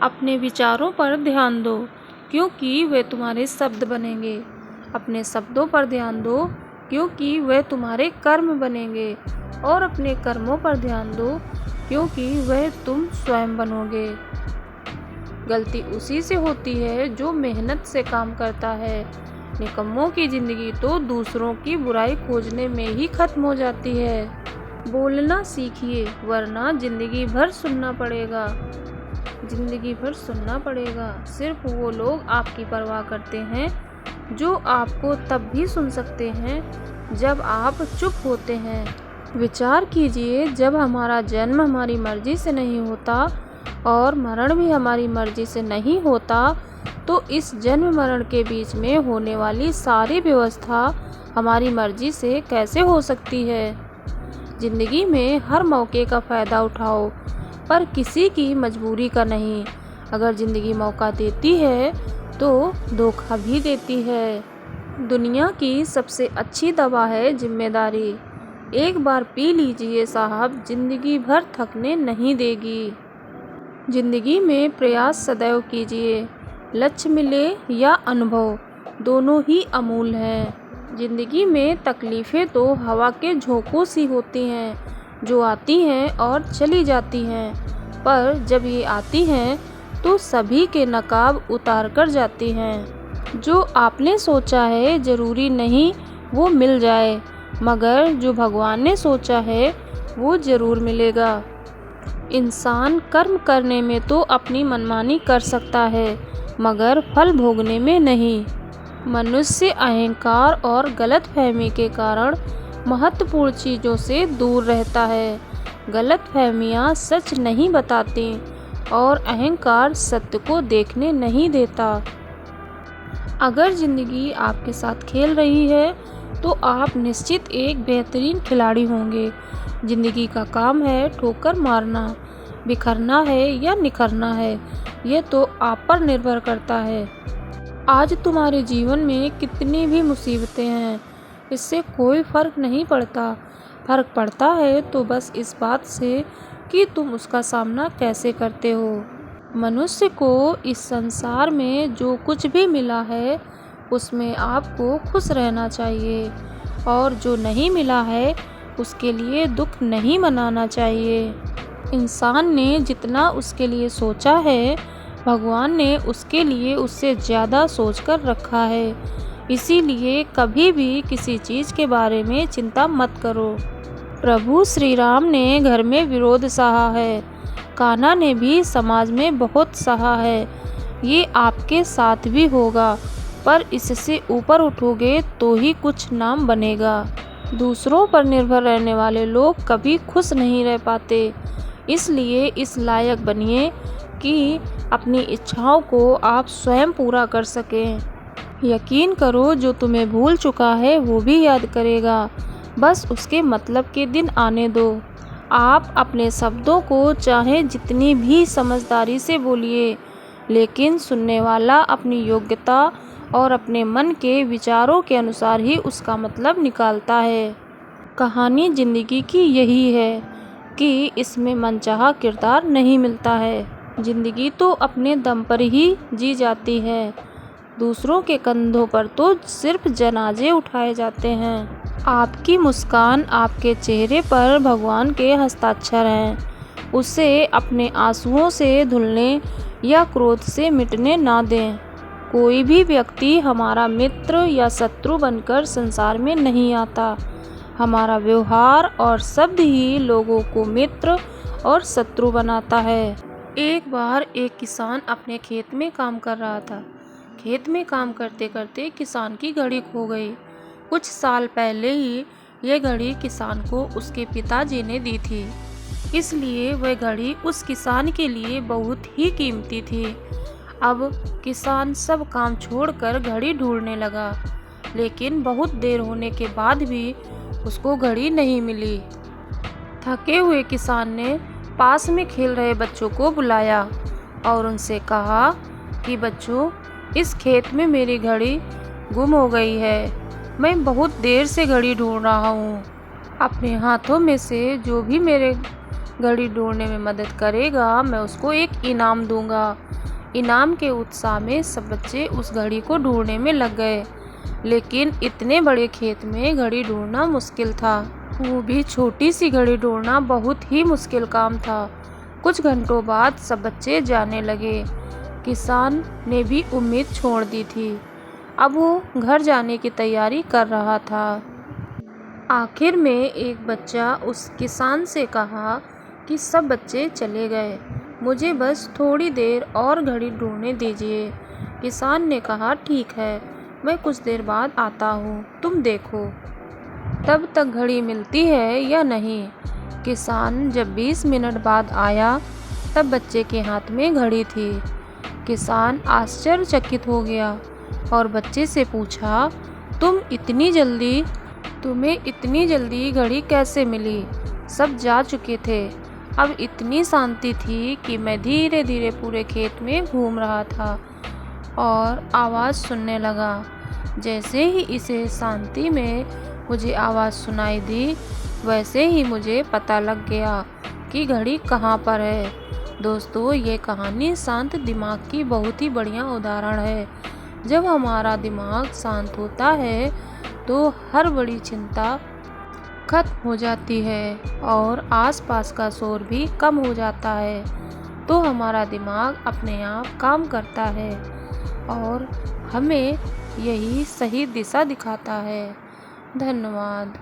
अपने विचारों पर ध्यान दो, क्योंकि वे तुम्हारे शब्द बनेंगे। अपने शब्दों पर ध्यान दो, क्योंकि वे तुम्हारे कर्म बनेंगे। और अपने कर्मों पर ध्यान दो, क्योंकि वह तुम स्वयं बनोगे। गलती उसी से होती है जो मेहनत से काम करता है। निकम्मों की जिंदगी तो दूसरों की बुराई खोजने में ही खत्म हो जाती है। बोलना सीखिए, वरना जिंदगी भर सुनना पड़ेगा। सिर्फ वो लोग आपकी परवाह करते हैं जो आपको तब भी सुन सकते हैं जब आप चुप होते हैं। विचार कीजिए, जब हमारा जन्म हमारी मर्जी से नहीं होता और मरण भी हमारी मर्जी से नहीं होता, तो इस जन्म मरण के बीच में होने वाली सारी व्यवस्था हमारी मर्जी से कैसे हो सकती है। जिंदगी में हर मौके का फ़ायदा उठाओ, पर किसी की मजबूरी का नहीं। अगर ज़िंदगी मौका देती है तो धोखा भी देती है। दुनिया की सबसे अच्छी दवा है जिम्मेदारी। एक बार पी लीजिए साहब, जिंदगी भर थकने नहीं देगी। जिंदगी में प्रयास सदैव कीजिए। लक्ष्य मिले या अनुभव, दोनों ही अमूल्य हैं। जिंदगी में तकलीफ़ें तो हवा के झोंकों सी होती हैं, जो आती हैं और चली जाती हैं, पर जब ये आती हैं तो सभी के नकाब उतार कर जाती हैं। जो आपने सोचा है ज़रूरी नहीं वो मिल जाए, मगर जो भगवान ने सोचा है वो ज़रूर मिलेगा। इंसान कर्म करने में तो अपनी मनमानी कर सकता है, मगर फल भोगने में नहीं। मनुष्य अहंकार और गलतफहमी के कारण महत्वपूर्ण चीज़ों से दूर रहता है। गलतफहमियाँ सच नहीं बताती और अहंकार सत्य को देखने नहीं देता। अगर ज़िंदगी आपके साथ खेल रही है तो आप निश्चित एक बेहतरीन खिलाड़ी होंगे। ज़िंदगी का काम है ठोकर मारना, बिखरना है या निखरना है, यह तो आप पर निर्भर करता है। आज तुम्हारे जीवन में कितनी भी मुसीबतें हैं, इससे कोई फ़र्क नहीं पड़ता। फ़र्क पड़ता है तो बस इस बात से कि तुम उसका सामना कैसे करते हो। मनुष्य को इस संसार में जो कुछ भी मिला है उसमें आपको खुश रहना चाहिए, और जो नहीं मिला है उसके लिए दुख नहीं मनाना चाहिए। इंसान ने जितना उसके लिए सोचा है, भगवान ने उसके लिए उससे ज़्यादा सोचकर रखा है। इसीलिए कभी भी किसी चीज़ के बारे में चिंता मत करो। प्रभु श्री राम ने घर में विरोध सहा है, कान्हा ने भी समाज में बहुत सहा है। ये आपके साथ भी होगा, पर इससे ऊपर उठोगे तो ही कुछ नाम बनेगा। दूसरों पर निर्भर रहने वाले लोग कभी खुश नहीं रह पाते। इसलिए इस लायक बनिए कि अपनी इच्छाओं को आप स्वयं पूरा कर सकें। यकीन करो, जो तुम्हें भूल चुका है वो भी याद करेगा, बस उसके मतलब के दिन आने दो। आप अपने शब्दों को चाहे जितनी भी समझदारी से बोलिए, लेकिन सुनने वाला अपनी योग्यता और अपने मन के विचारों के अनुसार ही उसका मतलब निकालता है। कहानी ज़िंदगी की यही है कि इसमें मनचाहा किरदार नहीं मिलता है। ज़िंदगी तो अपने दम पर ही जी जाती है। दूसरों के कंधों पर तो सिर्फ जनाजे उठाए जाते हैं। आपकी मुस्कान, आपके चेहरे पर भगवान के हस्ताक्षर हैं। उसे अपने आंसुओं से धुलने या क्रोध से मिटने ना दें। कोई भी व्यक्ति हमारा मित्र या शत्रु बनकर संसार में नहीं आता। हमारा व्यवहार और शब्द ही लोगों को मित्र और शत्रु बनाता है। एक बार एक किसान अपने खेत में काम कर रहा था। खेत में काम करते करते किसान की घड़ी खो गई। कुछ साल पहले ही यह घड़ी किसान को उसके पिताजी ने दी थी, इसलिए वह घड़ी उस किसान के लिए बहुत ही कीमती थी। अब किसान सब काम छोड़कर घड़ी ढूंढने लगा, लेकिन बहुत देर होने के बाद भी उसको घड़ी नहीं मिली। थके हुए किसान ने पास में खेल रहे बच्चों को बुलाया और उनसे कहा कि बच्चों, इस खेत में मेरी घड़ी गुम हो गई है। मैं बहुत देर से घड़ी ढूंढ रहा हूँ। अपने हाथों में से जो भी मेरे घड़ी ढूंढने में मदद करेगा, मैं उसको एक इनाम दूंगा। इनाम के उत्साह में सब बच्चे उस घड़ी को ढूंढने में लग गए, लेकिन इतने बड़े खेत में घड़ी ढूंढना मुश्किल था। वो भी छोटी सी घड़ी ढूंढना बहुत ही मुश्किल काम था। कुछ घंटों बाद सब बच्चे जाने लगे। किसान ने भी उम्मीद छोड़ दी थी। अब वो घर जाने की तैयारी कर रहा था। आखिर में एक बच्चा उस किसान से कहा कि सब बच्चे चले गए, मुझे बस थोड़ी देर और घड़ी ढूंढने दीजिए। किसान ने कहा, ठीक है, मैं कुछ देर बाद आता हूँ, तुम देखो तब तक घड़ी मिलती है या नहीं। किसान जब 20 मिनट बाद आया तब बच्चे के हाथ में घड़ी थी। किसान आश्चर्यचकित हो गया और बच्चे से पूछा, तुम्हें इतनी जल्दी घड़ी कैसे मिली? सब जा चुके थे। अब इतनी शांति थी कि मैं धीरे धीरे पूरे खेत में घूम रहा था और आवाज़ सुनने लगा। जैसे ही इसे शांति में मुझे आवाज़ सुनाई दी, वैसे ही मुझे पता लग गया कि घड़ी कहाँ पर है। दोस्तों, ये कहानी शांत दिमाग की बहुत ही बढ़िया उदाहरण है। जब हमारा दिमाग शांत होता है तो हर बड़ी चिंता खत्म हो जाती है और आसपास का शोर भी कम हो जाता है। तो हमारा दिमाग अपने आप काम करता है और हमें यही सही दिशा दिखाता है। धन्यवाद।